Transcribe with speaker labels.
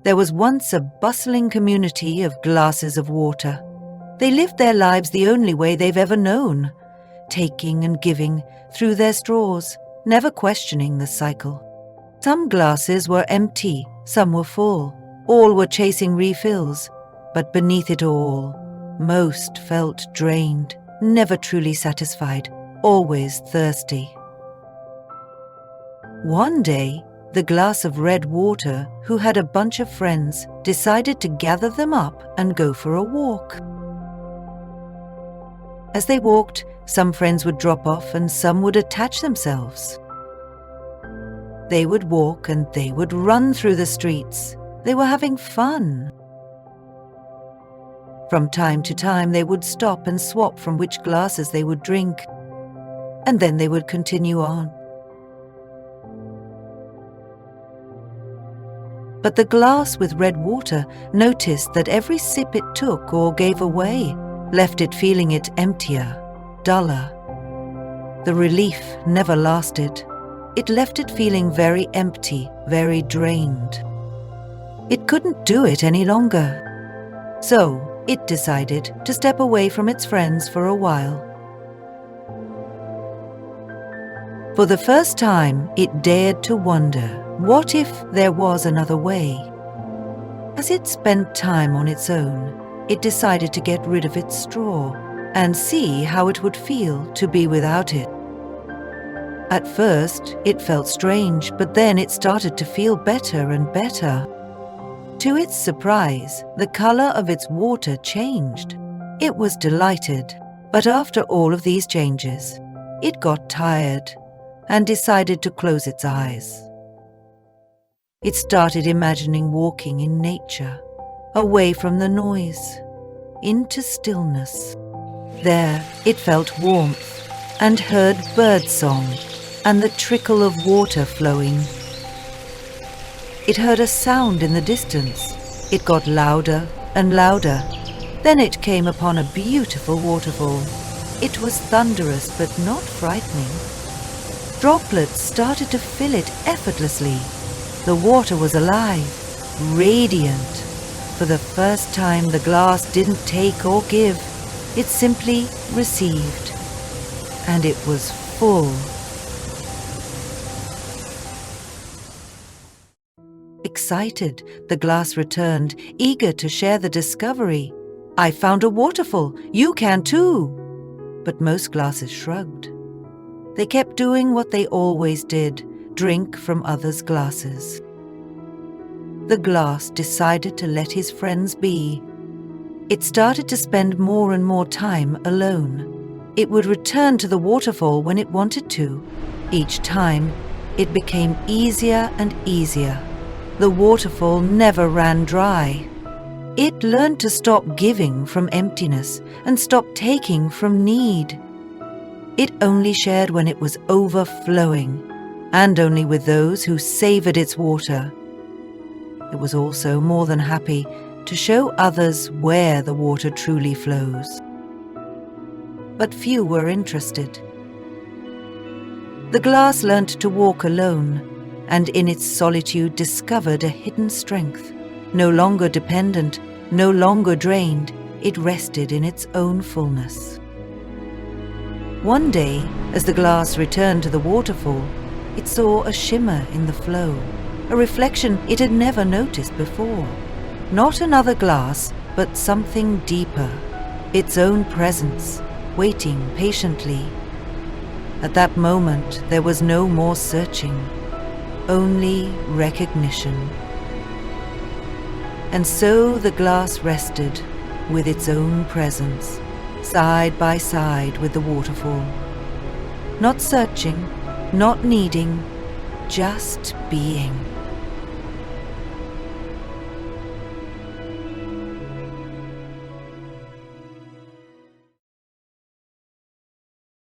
Speaker 1: There was once a bustling community of glasses of water. They lived their lives the only way they've ever known, taking and giving through their straws, never questioning the cycle. Some glasses were empty, some were full. All were chasing refills, but beneath it all, most felt drained, never truly satisfied, always thirsty. One day, the glass of red water, who had a bunch of friends, decided to gather them up and go for a walk. As they walked, some friends would drop off and some would attach themselves. They would walk and they would run through the streets. They were having fun. From time to time, they would stop and swap from which glasses they would drink, and then they would continue on. But the glass with red water noticed that every sip it took or gave away left it feeling it emptier, duller. The relief never lasted. It left it feeling very empty, very drained. It couldn't do it any longer. So it decided to step away from its friends for a while. For the first time, it dared to wonder, what if there was another way? As it spent time on its own, it decided to get rid of its straw and see how it would feel to be without it. At first, it felt strange, but then it started to feel better and better. To its surprise, the color of its water changed. It was delighted, but after all of these changes, it got tired and decided to close its eyes. It started imagining walking in nature, away from the noise, into stillness. There, it felt warmth and heard birdsong and the trickle of water flowing. It heard a sound in the distance. It got louder and louder. Then it came upon a beautiful waterfall. It was thunderous but not frightening. Droplets started to fill it effortlessly. The water was alive, radiant. For the first time, the glass didn't take or give. It simply received. And it was full. Excited, the glass returned, eager to share the discovery. "I found a waterfall. You can too." But most glasses shrugged. They kept doing what they always did, drink from others' glasses. The glass decided to let his friends be. It started to spend more and more time alone. It would return to the waterfall when it wanted to. Each time, it became easier and easier. The waterfall never ran dry. It learned to stop giving from emptiness and stop taking from need. It only shared when it was overflowing, and only with those who savored its water. It was also more than happy to show others where the water truly flows. But few were interested. The glass learnt to walk alone, and in its solitude discovered a hidden strength. No longer dependent, no longer drained, it rested in its own fullness. One day, as the glass returned to the waterfall, it saw a shimmer in the flow, a reflection it had never noticed before. Not another glass, but something deeper, its own presence, waiting patiently. At that moment, there was no more searching, only recognition. And so the glass rested with its own presence, side by side with the waterfall. Not searching, not needing, just being.